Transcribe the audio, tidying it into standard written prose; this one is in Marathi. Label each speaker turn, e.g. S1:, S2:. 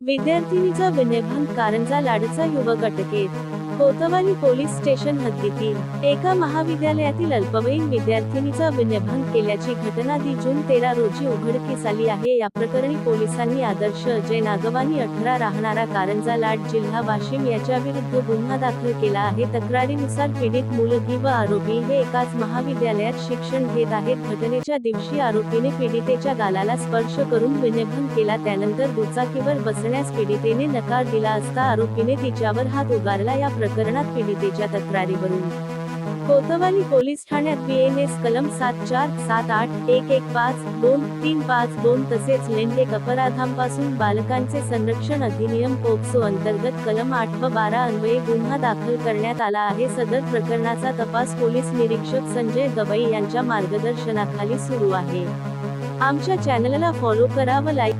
S1: विद्यार्थिनीचा विनयभंग कारंजा लाडचा युवक अटकेत। कोतवाली पोलीस स्टेशन हद्दीतील एका महाविद्यालयातील अल्पवयीन विद्यार्थिनीचा विनयभंग केल्याची घटना जून 13 रोजी उघडकीस आली आहे। या प्रकरणी पोलिसांनी आदर्श अजय नागवानी 18 राहणारा कारंजा लाड जिल्हा वाशिम याच्याविरुद्ध गुन्हा दाखल केला आहे। तक्रारीनुसार पीडित मुलगी व आरोपी हे एकाच महाविद्यालयात शिक्षण घेत आहेत। घटनेच्या दिवशी आरोपीने पीडितेच्या गालाला स्पर्श करून विनयभंग केला। त्यानंतर दुचाकीवर बसण्यास पीडितेने नकार दिला असता आरोपीने तिच्यावर हात उगारला। या प्रकरणात पीडितेच्या तक्रारीवरून कोतवाली पोलीस ठाण्यात BNS कलम 747811523552 तसेच लैंगिक अपराधांपासून बालकांचे संरक्षण अधिनियम पोक्सो अंतर्गत कलम 8 व 12 अन्वये गुन्हा दाखल करण्यात आला आहे। सदर प्रकरणाचा तपास पोलीस निरीक्षक संजय गवई यांच्या मार्गदर्शनाखाली सुरू आहे। आमच्या चॅनलला फॉलो करा व लाईक